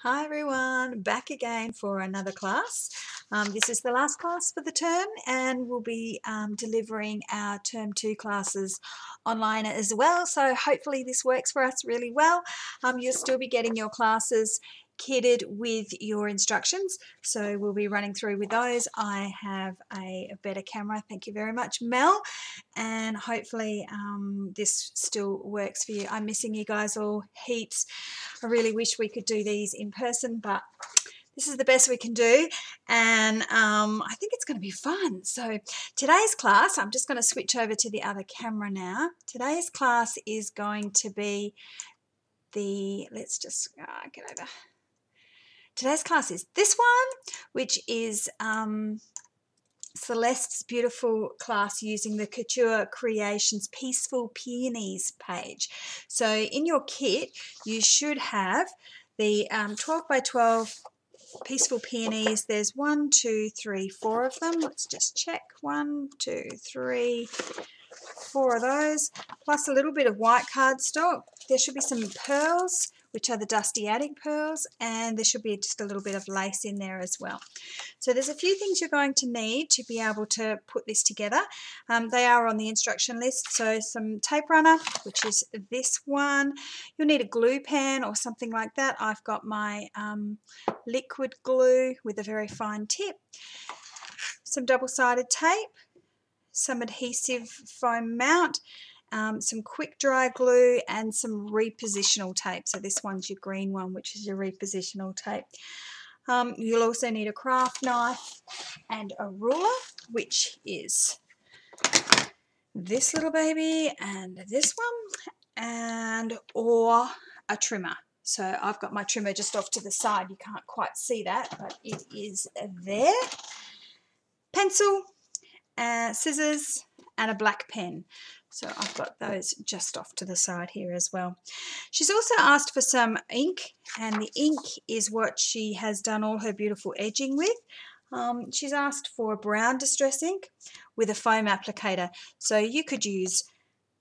Hi everyone, back again for another class. This is the last class for the term and we'll be delivering our term 2 classes online as well. So hopefully this works for us really well. You'll still be getting your classes kitted with your instructions, so we'll be running through with those. I have a better camera, thank you very much Mel, and hopefully this still works for you. I'm missing you guys all heaps. I really wish we could do these in person, but this is the best we can do, and I think it's going to be fun. So today's class, I'm just going to switch over to the other camera now. Today's class is going to be let's just get over. Today's class is this one, which is Celeste's beautiful class using the Couture Creations Peaceful Peonies page. So in your kit, you should have the 12 by 12 Peaceful Peonies. There's 1, 2, 3, 4 of them. Let's just check. 1, 2, 3, 4 of those, plus a little bit of white cardstock. There should be some pearls, which are the Dusty Attic pearls, and there should be just a little bit of lace in there as well. So there's a few things you're going to need to be able to put this together. They are on the instruction list. So some tape runner, which is this one. You'll need a glue pen or something like that. I've got my liquid glue with a very fine tip. Some double-sided tape, some adhesive foam mount, some quick dry glue, and some repositional tape. So this one's your green one, which is your repositional tape. You'll also need a craft knife and a ruler, which is this little baby and this one, or a trimmer. So I've got my trimmer just off to the side. You can't quite see that, but it is there. Pencil, scissors, and a black pen. So I've got those just off to the side here as well. She's also asked for some ink, and the ink is what she has done all her beautiful edging with. She's asked for a brown distress ink with a foam applicator. So you could use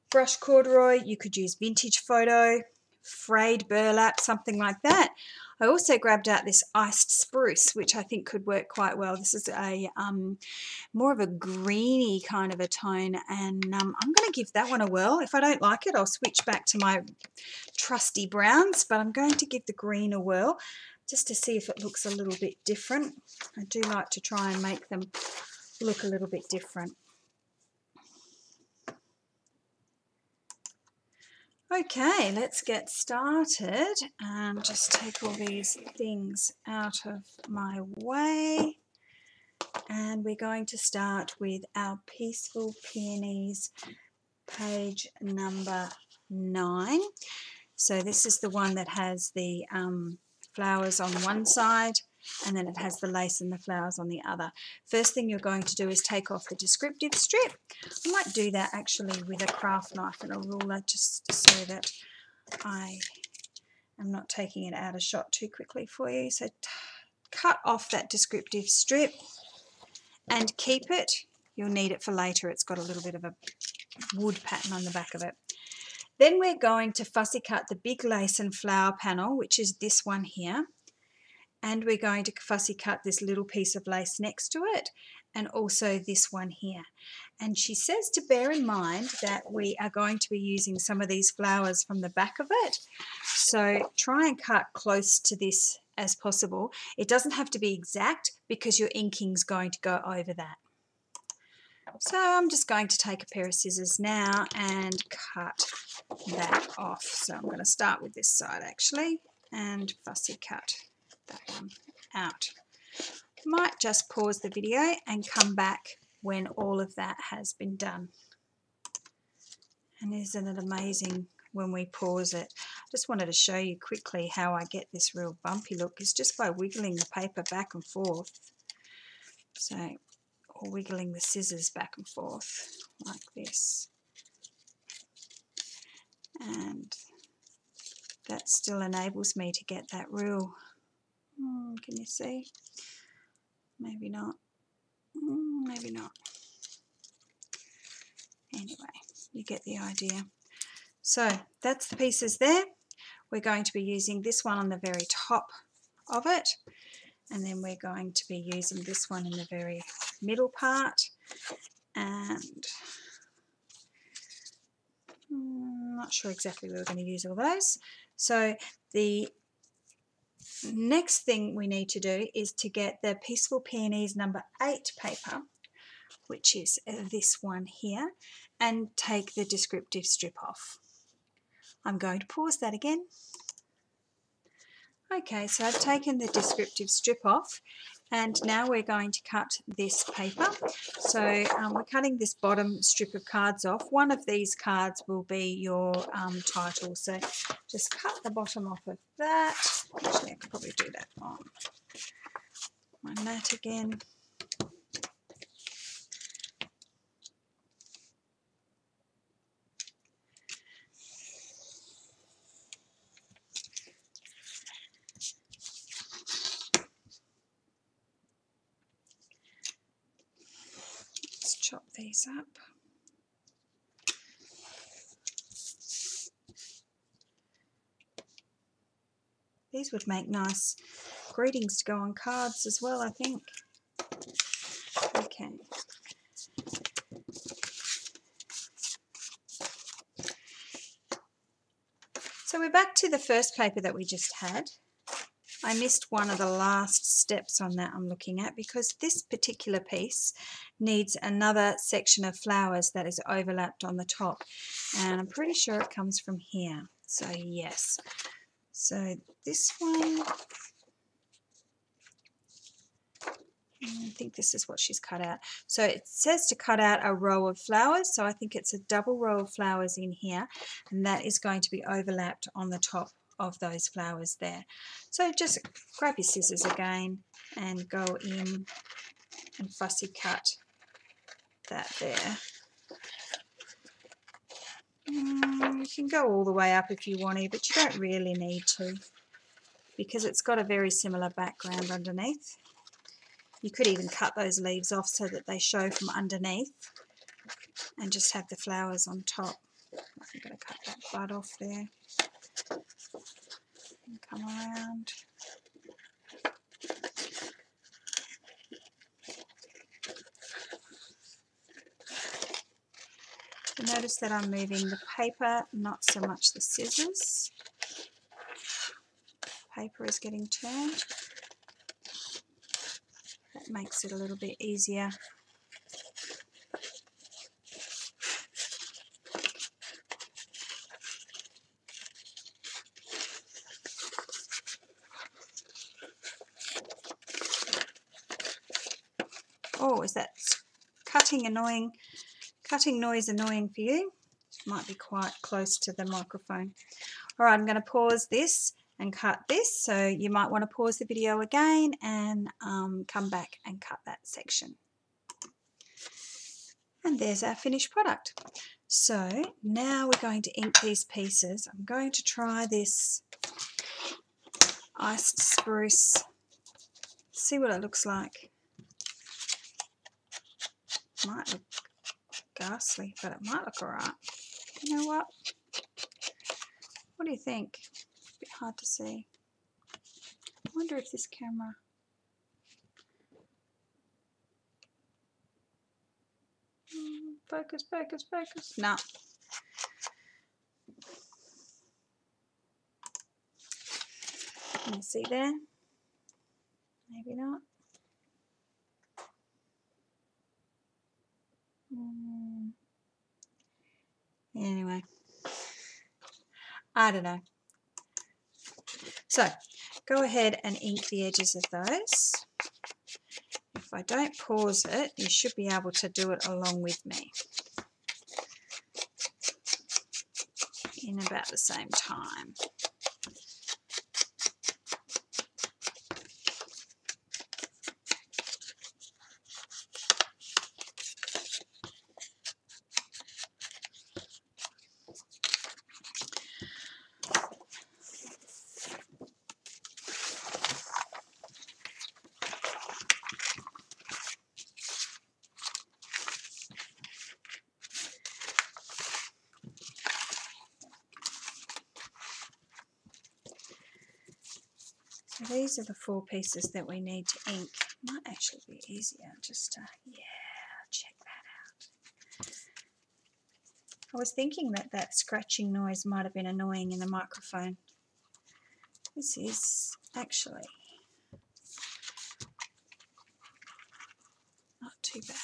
brush corduroy, you could use vintage photo, frayed burlap, something like that. I also grabbed out this iced spruce, which I think could work quite well. This is a more of a greeny kind of a tone, and I'm going to give that one a whirl. If I don't like it, I'll switch back to my trusty browns, but I'm going to give the green a whirl just to see if it looks a little bit different. I do like to try and make them look a little bit different. Okay, let's get started and just take all these things out of my way. And we're going to start with our Peaceful Peonies page number 9. So this is the one that has the flowers on one side, and then it has the lace and the flowers on the other. First thing you're going to do is take off the descriptive strip. I might do that actually with a craft knife and a ruler, just so that I am not taking it out of shot too quickly for you. So cut off that descriptive strip and keep it. You'll need it for later. It's got a little bit of a wood pattern on the back of it. Then we're going to fussy cut the big lace and flower panel, which is this one here. And we're going to fussy cut this little piece of lace next to it, and also this one here. And she says to bear in mind that we are going to be using some of these flowers from the back of it. So try and cut close to this as possible. It doesn't have to be exact because your inking's going to go over that. So I'm just going to take a pair of scissors now and cut that off. So I'm going to start with this side actually and fussy cut that one out. Might just pause the video and come back when all of that has been done. And isn't it amazing when we pause it? I just wanted to show you quickly how I get this real bumpy look. It's just by wiggling the paper back and forth. So, or wiggling the scissors back and forth like this. And that still enables me to get that real, can you see? Maybe not. Maybe not. Anyway, you get the idea. So that's the pieces there. We're going to be using this one on the very top of it. And then we're going to be using this one in the very middle part. And I'm not sure exactly where we're going to use all those. So the next thing we need to do is to get the Peaceful Peonies number 8 paper, which is this one here, and take the descriptive strip off. I'm going to pause that again. Okay, so I've taken the descriptive strip off, and now we're going to cut this paper. So we're cutting this bottom strip of cards off. One of these cards will be your title. So just cut the bottom off of that. Actually, I could probably do that on my mat again. Let's chop these up. These would make nice greetings to go on cards as well, I think. Okay. So we're back to the first paper that we just had. I missed one of the last steps on that I'm looking at, because this particular piece needs another section of flowers that is overlapped on the top, and I'm pretty sure it comes from here. So yes, so this one, I think this is what she's cut out. So it says to cut out a row of flowers, so I think it's a double row of flowers in here, and that is going to be overlapped on the top of those flowers there. So just grab your scissors again and go in and fussy cut that there. You can go all the way up if you want to, but you don't really need to, because it's got a very similar background underneath. You could even cut those leaves off so that they show from underneath and just have the flowers on top. I'm going to cut that bud off there and come around. You notice that I'm moving the paper, not so much the scissors. Paper is getting turned. That makes it a little bit easier. Oh, is that cutting noise annoying for you? Might be quite close to the microphone. All right, I'm going to pause this and cut this, so you might want to pause the video again and come back and cut that section. And there's our finished product. So now we're going to ink these pieces. I'm going to try this iced spruce, see what it looks like. Might look ghastly, but it might look alright. You know what? What do you think? A bit hard to see. I wonder if this camera... Focus, focus, focus. No. Can you see there? Maybe not. Anyway, I don't know. So go ahead and ink the edges of those. If I don't pause it, you should be able to do it along with me in about the same time. So these are the 4 pieces that we need to ink. Might actually be easier just to, check that out. I was thinking that that scratching noise might have been annoying in the microphone. This is actually not too bad.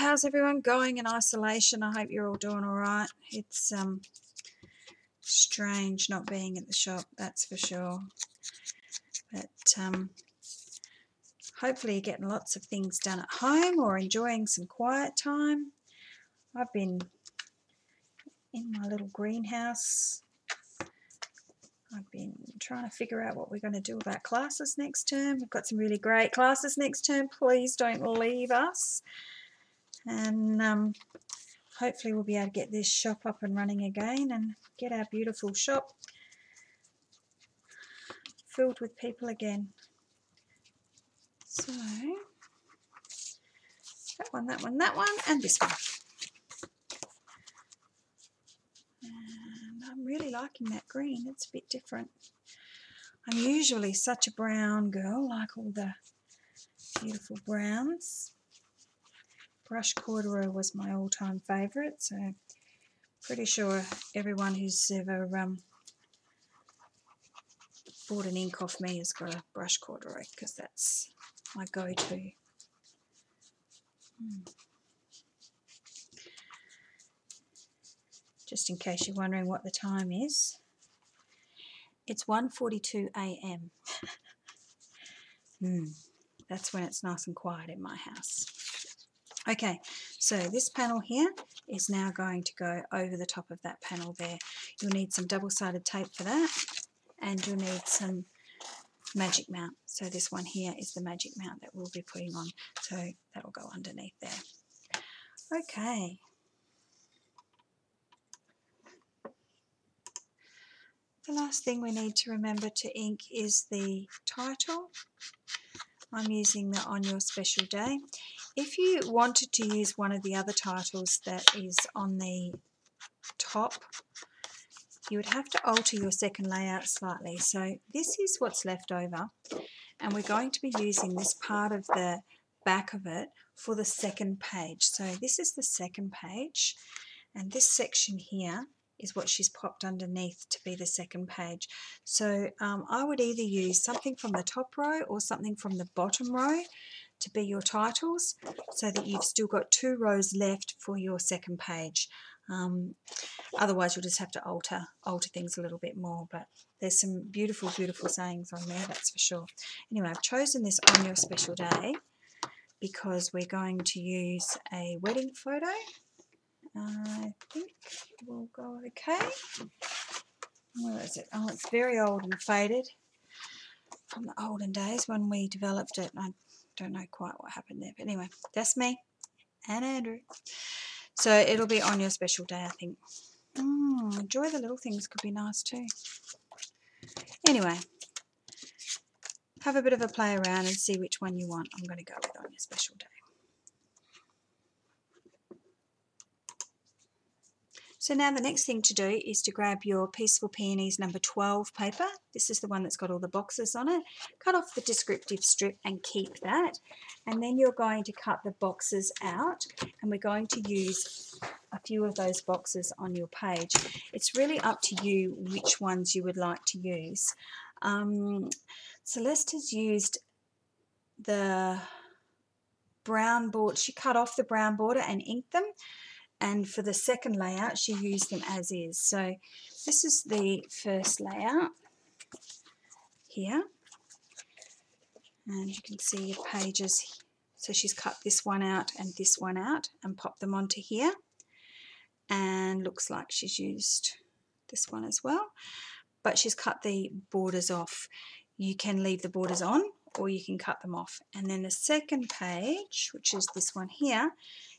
How's everyone going in isolation? I hope you're all doing all right. It's strange not being at the shop, that's for sure. But hopefully you're getting lots of things done at home or enjoying some quiet time. I've been in my little greenhouse. I've been trying to figure out what we're going to do about classes next term. We've got some really great classes next term. Please don't leave us. And hopefully we'll be able to get this shop up and running again and get our beautiful shop filled with people again. So that one, that one, that one, and this one. And I'm really liking that green. It's a bit different. I'm usually such a brown girl, like all the beautiful browns. Brush corduroy was my all-time favourite, so pretty sure everyone who's ever bought an ink off me has got a brush corduroy, because that's my go-to. Just in case you're wondering what the time is, it's 1:42 a.m. That's when it's nice and quiet in my house. Okay, so this panel here is now going to go over the top of that panel there. You'll need some double-sided tape for that, and you'll need some magic mount. So this one here is the magic mount that we'll be putting on, so that'll go underneath there. Okay. The last thing we need to remember to ink is the title. I'm using the On Your Special Day. If you wanted to use one of the other titles that is on the top, you would have to alter your second layout slightly. So this is what's left over, and we're going to be using this part of the back of it for the second page. So this is the second page, and this section here is what she's popped underneath to be the second page. So I would either use something from the top row or something from the bottom row to be your titles, so that you've still got 2 rows left for your second page. Otherwise you'll just have to alter things a little bit more, but there's some beautiful sayings on there, that's for sure. Anyway, I've chosen this On Your Special Day because we're going to use a wedding photo. I think we'll go okay. Where is it? Oh, it's very old and faded from the olden days when we developed it. I don't know quite what happened there, but anyway, that's me and Andrew. So it'll be On Your Special Day, I think. Enjoy the little things could be nice too. Anyway, have a bit of a play around and see which one you want. I'm going to go with On Your Special Day. So now the next thing to do is to grab your Peaceful Peonies number 12 paper. This is the one that's got all the boxes on it. Cut off the descriptive strip and keep that. And then you're going to cut the boxes out, and we're going to use a few of those boxes on your page. It's really up to you which ones you would like to use. Celeste has used the brown border. She cut off the brown border and inked them. And for the second layout, she used them as is. So this is the first layout here. And you can see your pages. So she's cut this one out and this one out and popped them onto here. And looks like she's used this one as well. but she's cut the borders off. You can leave the borders on or you can cut them off. And then the second page, which is this one here,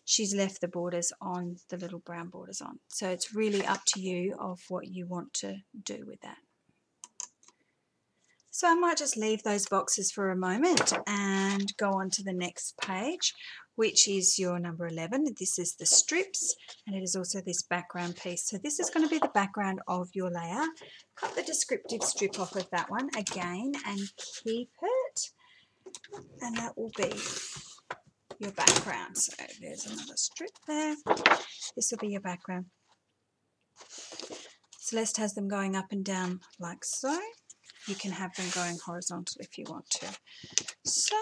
she's left the borders on, the little brown borders on. So it's really up to you of what you want to do with that. So I might just leave those boxes for a moment and go on to the next page, which is your number 11. This is the strips, and it is also this background piece. So this is going to be the background of your layer. Cut the descriptive strip off of that one again and keep it, and that will be your background. So there's another strip there. This will be your background. Celeste has them going up and down like so. You can have them going horizontal if you want to. So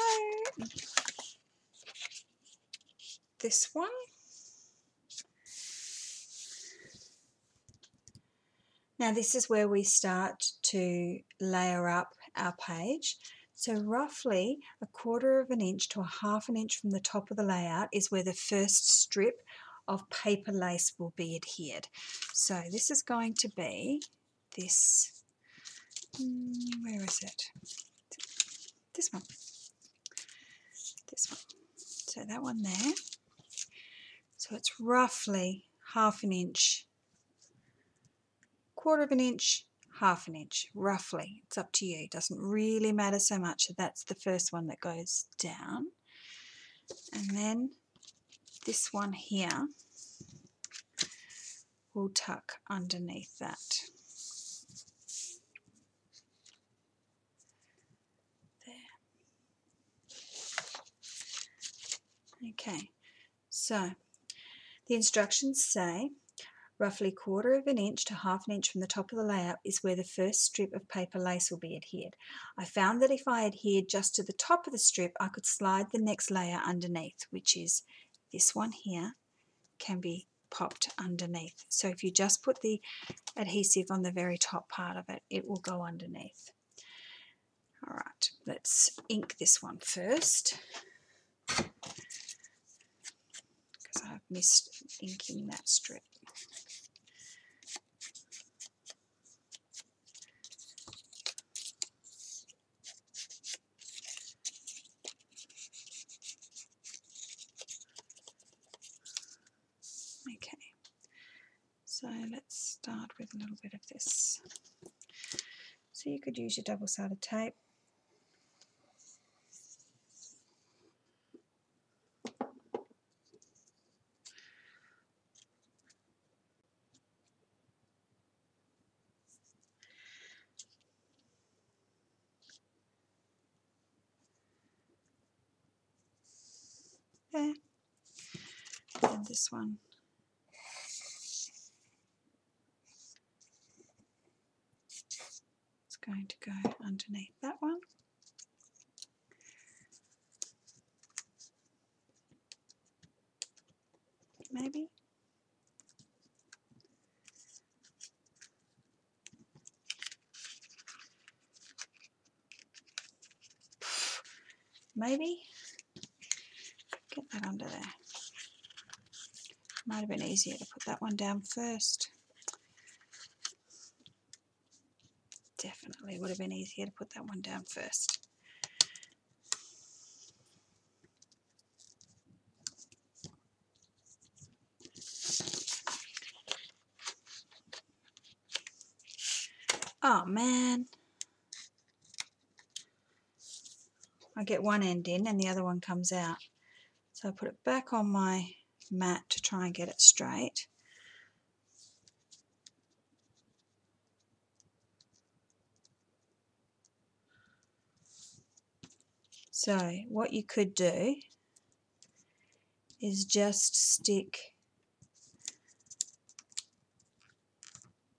this one, now this is where we start to layer up our page. So roughly 1/4 of an inch to 1/2 an inch from the top of the layout is where the first strip of paper lace will be adhered. So this is going to be this, where is it? This one. This one. So that one there. So it's roughly 1/2 an inch, 1/4 of an inch, 1/2 an inch, roughly. It's up to you. It doesn't really matter so much. So that's the first one that goes down. And then this one here will tuck underneath that. There. Okay, so the instructions say roughly 1/4 of an inch to 1/2 an inch from the top of the layout is where the first strip of paper lace will be adhered. I found that if I adhered just to the top of the strip, I could slide the next layer underneath, which is this one here, can be popped underneath. So if you just put the adhesive on the very top part of it, it will go underneath. All right, let's ink this one first, because I've missed inking that strip. Okay, so let's start with a little bit of this. So you could use your double-sided tape. There. And this one. It's going to go underneath that one. Maybe. Maybe. Get that under there. Might have been easier to put that one down first. Definitely would have been easier to put that one down first. Oh man. I get one end in and the other one comes out. So I put it back on my mat to try and get it straight. So what you could do is just stick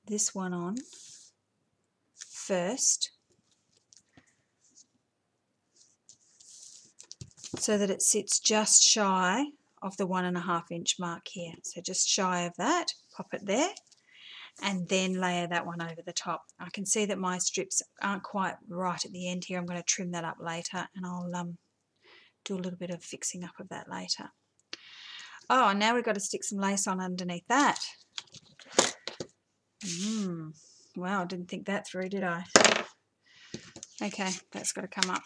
this one on first, so that it sits just shy of the 1.5 inch mark here. So just shy of that, pop it there, and then layer that one over the top. I can see that my strips aren't quite right at the end here. I'm going to trim that up later, and I'll do a little bit of fixing up of that later. Oh, now we've got to stick some lace on underneath that. Wow, I didn't think that through, did I? Okay, that's got to come up.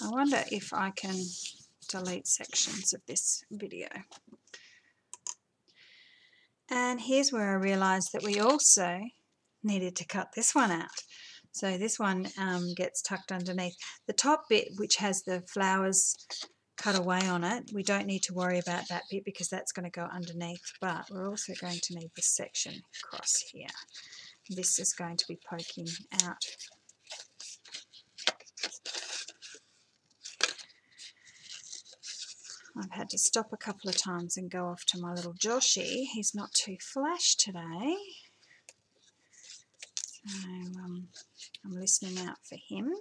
I wonder if I can delete sections of this video. And here's where I realised that we also needed to cut this one out. So this one gets tucked underneath. The top bit, which has the flowers cut away on it, we don't need to worry about that bit because that's going to go underneath, but we're also going to need this section across here. This is going to be poking out. I've had to stop a couple of times and go off to my little Joshy. He's not too flash today. So I'm listening out for him.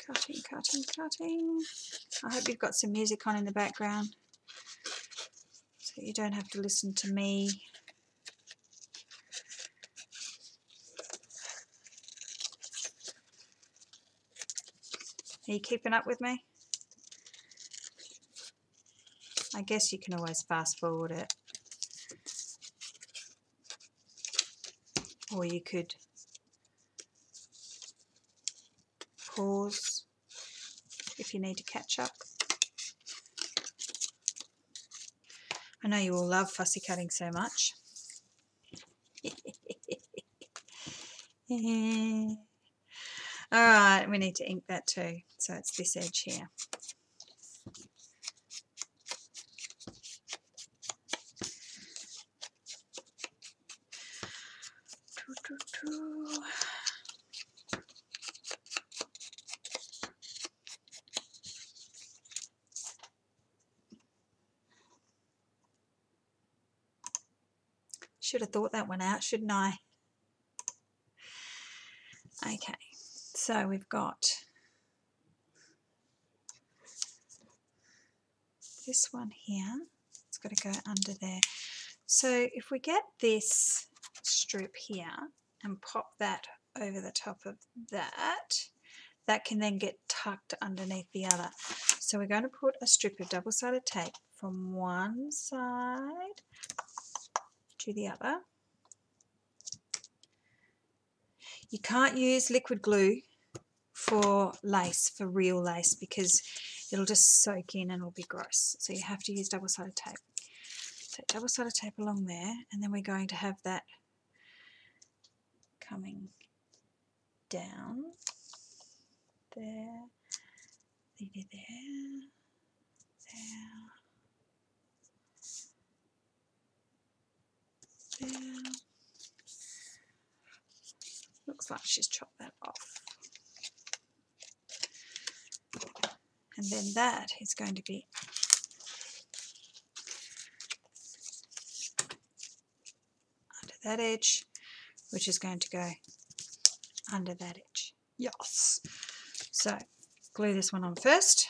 Cutting, cutting, cutting. I hope you've got some music on in the background so you don't have to listen to me. Are you keeping up with me? I guess you can always fast forward it. Or you could pause if you need to catch up. I know you all love fussy cutting so much. Alright, we need to ink that too. So it's this edge here. Should have thought that one out, shouldn't I? Okay, so we've got this one here. It's got to go under there. So if we get this strip here and pop that over the top of that, that can then get tucked underneath the other. So we're going to put a strip of double-sided tape from one side to the other. You can't use liquid glue for lace, for real lace, because it'll just soak in and it'll be gross. So you have to use double-sided tape. So double-sided tape along there, and then we're going to have that coming down there, there, there. Looks like she's chopped that off. And then that is going to be under that edge, which is going to go under that edge. Yes. So glue this one on first.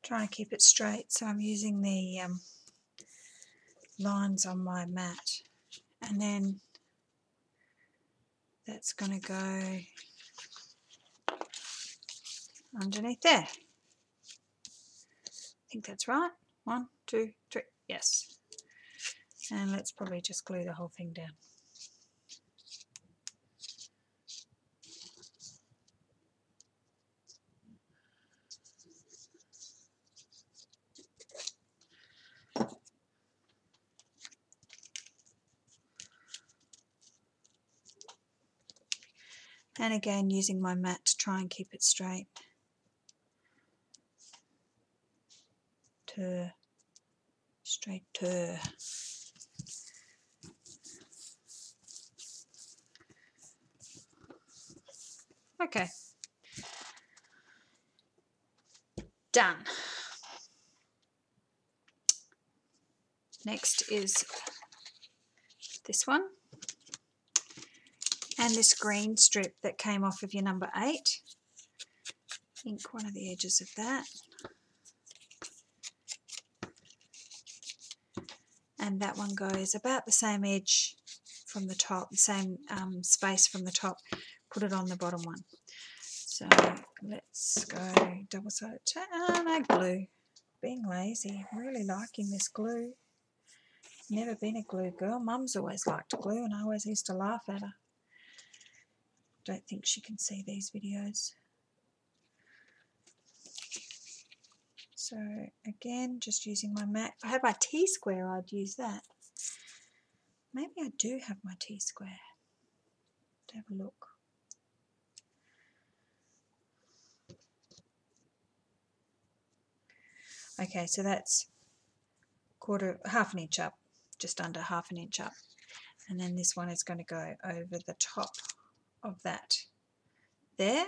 Trying to keep it straight, so I'm using the lines on my mat, and then that's going to go underneath there. I think that's right. 1, 2, 3. Yes. And let's probably just glue the whole thing down. And again, using my mat to try and keep it straight. Straighter. Okay. Done. Next is this one. And this green strip that came off of your number 8. Ink one of the edges of that. And that one goes about the same edge from the top, the same space from the top. Put it on the bottom one. So let's go double-sided tape. No glue. Being lazy. I'm really liking this glue. Never been a glue girl. Mum's always liked glue and I always used to laugh at her. Don't think she can see these videos. So again, just using my mat. If I had my T-square, I'd use that. Maybe I do have my T-square. Have a look. Okay, so that's half an inch up, just under half an inch up. And then this one is going to go over the top of that there.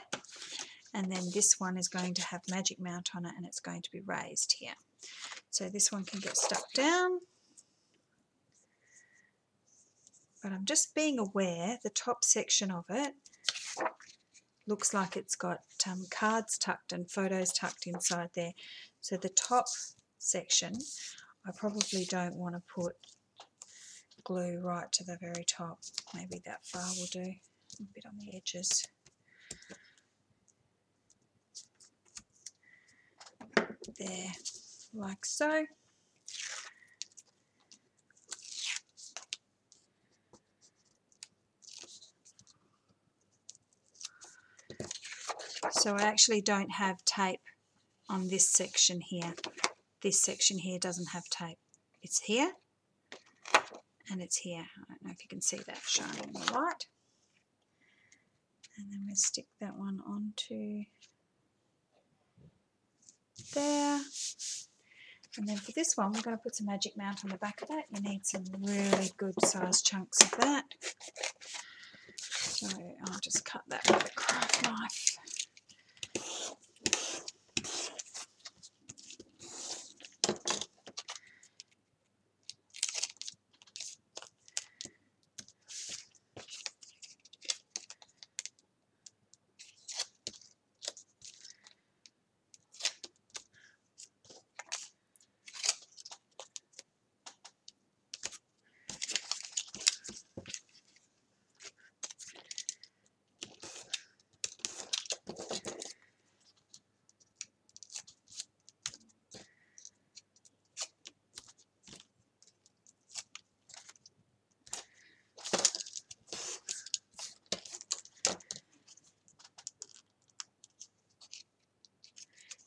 And then this one is going to have Magic Mount on it and it's going to be raised here. So this one can get stuck down. But I'm just being aware the top section of it looks like it's got cards tucked and photos tucked inside there. So the top section, I probably don't want to put glue right to the very top. Maybe that far will do. A bit on the edges. There, like so. So I actually don't have tape on this section here. This section here doesn't have tape. It's here and it's here. I don't know if you can see that shining in the light. And then we'll stick that one onto there. And then for this one, we're going to put some Magic Mount on the back of that. You need some really good sized chunks of that. So I'll just cut that with a craft knife.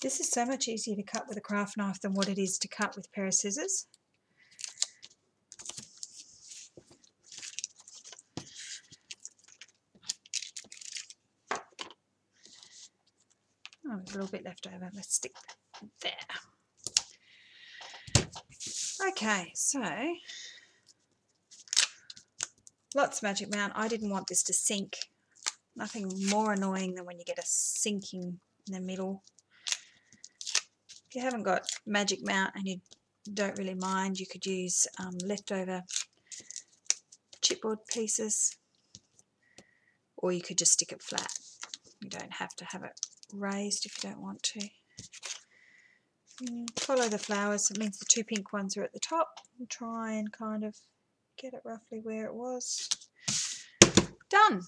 This is so much easier to cut with a craft knife than what it is to cut with a pair of scissors. Oh, there's a little bit left over. Let's stick that there. Okay, so lots of Magic Mount. I didn't want this to sink. Nothing more annoying than when you get a sinking in the middle. If you haven't got Magic Mount and you don't really mind, you could use leftover chipboard pieces, or you could just stick it flat. You don't have to have it raised if you don't want to. Follow the flowers. It means the two pink ones are at the top. And try and kind of get it roughly where it was. Done.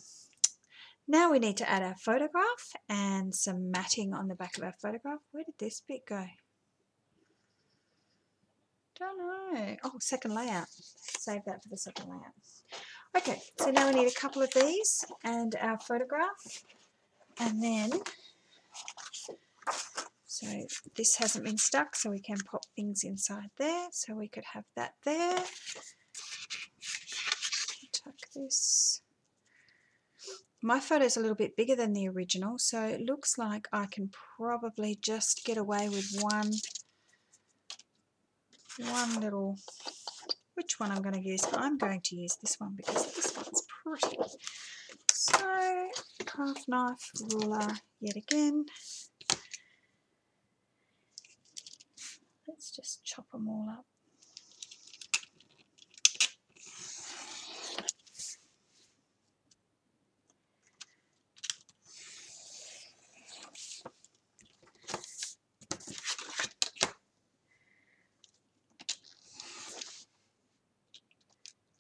Now we need to add our photograph and some matting on the back of our photograph. Where did this bit go? Don't know. Oh, second layout. Save that for the second layout. Okay, so now we need a couple of these and our photograph. And then, so this hasn't been stuck, so we can pop things inside there. So we could have that there. Tuck this. My photo's a little bit bigger than the original, so it looks like I can probably just get away with one little, which one I'm going to use? I'm going to use this one because this one's pretty. so. Half knife, ruler yet again. Let's just chop them all up.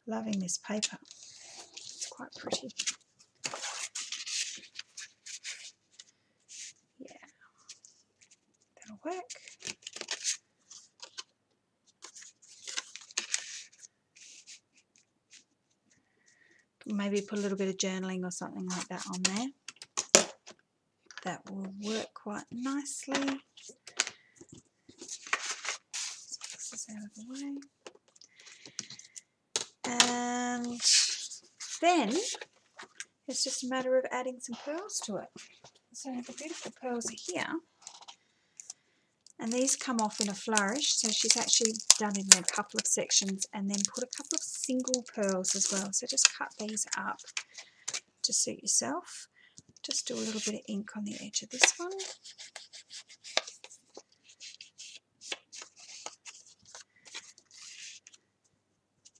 Loving this paper. It's quite pretty. Yeah, that'll work. Maybe put a little bit of journaling or something like that on there. That will work quite nicely. Let's this out of the way. And then it's just a matter of adding some pearls to it. So the beautiful pearls are here. And these come off in a flourish, so she's actually done it in a couple of sections and then put a couple of single pearls as well. So just cut these up to suit yourself. Just do a little bit of ink on the edge of this one.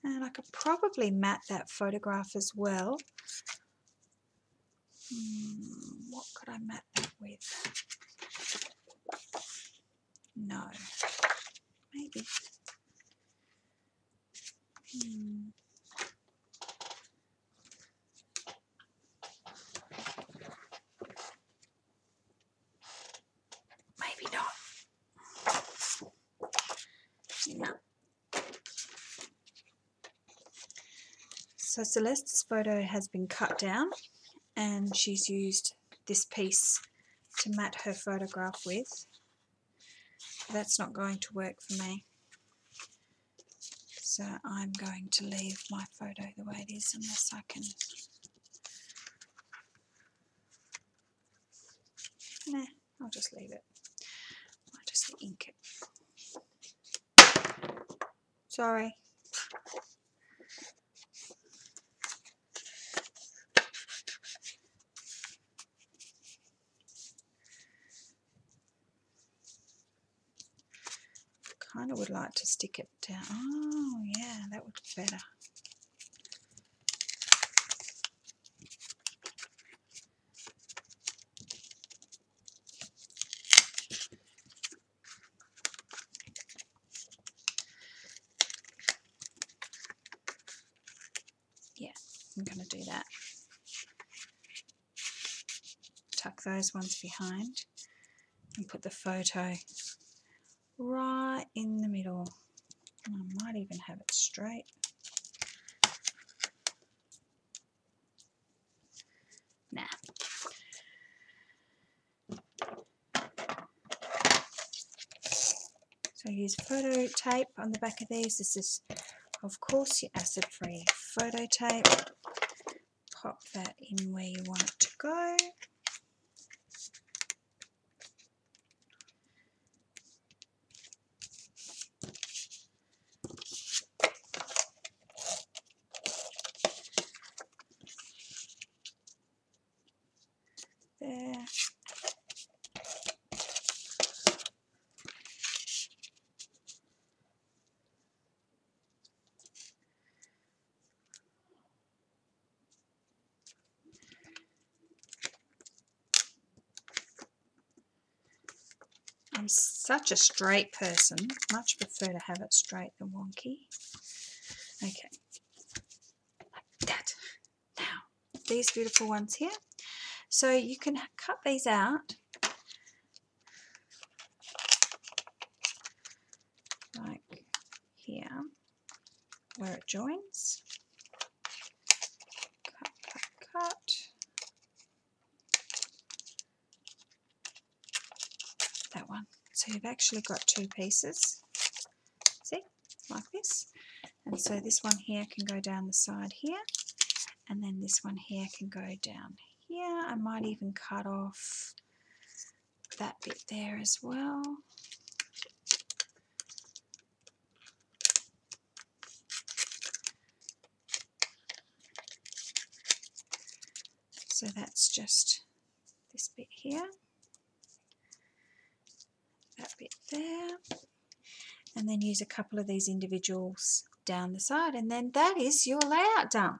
And I could probably matte that photograph as well. What could I matte that with? No. Maybe. Maybe not. No. So Celeste's photo has been cut down and she's used this piece to matte her photograph with. That's not going to work for me. So I'm going to leave my photo the way it is unless I can. Nah, I'll just leave it. I'll just ink it. Sorry. Kind of would like to stick it down. Oh yeah, that would be better. Yeah, I'm going to do that. Tuck those ones behind and put the photo right in the middle. And I might even have it straight. Nah. So I use photo tape on the back of these. This is, of course, your acid-free photo tape. Pop that in where you want it to go. There. I'm such a straight person. Much prefer to have it straight than wonky. Okay. Like that. Now, these beautiful ones here. So you can cut these out like here where it joins. Cut, cut, cut. That one. So you've actually got two pieces. See? Like this. And so this one here can go down the side here. And then this one here can go down here. I might even cut off that bit there as well. So that's just this bit here, that bit there, and then use a couple of these individuals down the side, and then that is your layout done.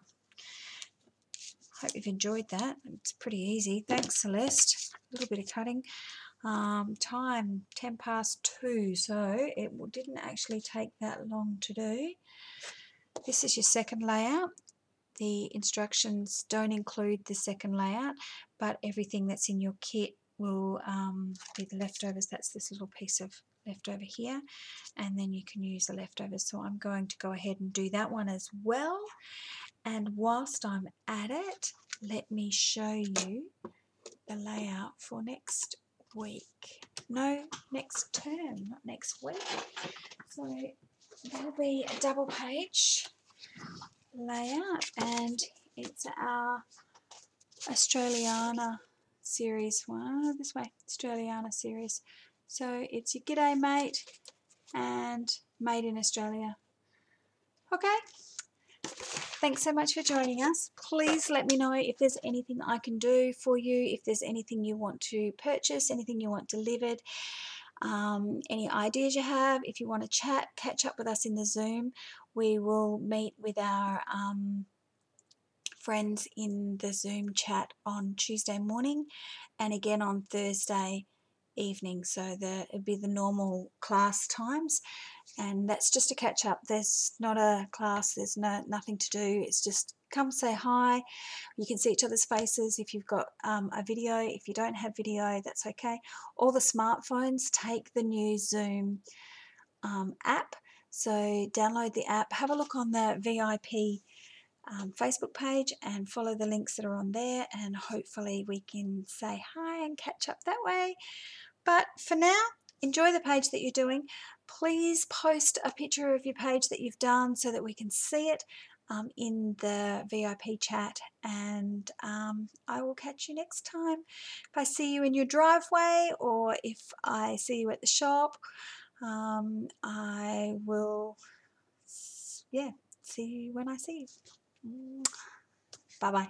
Hope you've enjoyed that. It's pretty easy. Thanks, Celeste. A little bit of cutting. Time 2:10, so it didn't actually take that long to do. This is your second layout. The instructions don't include the second layout, but everything that's in your kit will be the leftovers. That's this little piece of leftover here, and then you can use the leftovers. So I'm going to go ahead and do that one as well. And whilst I'm at it, let me show you the layout for next week. No, next term, not next week. So that'll be a double page layout, and it's our Australiana series one. This way, Australiana series. So it's your G'day Mate and Made in Australia. Okay. Thanks so much for joining us. Please let me know if there's anything I can do for you, if there's anything you want to purchase, anything you want delivered, any ideas you have. If you want to chat, catch up with us in the Zoom. We will meet with our friends in the Zoom chat on Tuesday morning and again on Thursday evening. So it'll be the normal class times, and that's just a catch up. There's not a class, there's nothing to do. It's just come say hi. You can see each other's faces if you've got a video. If you don't have video, that's okay. All the smartphones take the new Zoom app, so download the app, have a look on the VIP Facebook page and follow the links that are on there, and hopefully we can say hi and catch up that way. But for now, enjoy the page that you're doing. Please post a picture of your page that you've done so that we can see it in the VIP chat, and I will catch you next time. If I see you in your driveway or if I see you at the shop, I will see you when I see you. Bye-bye.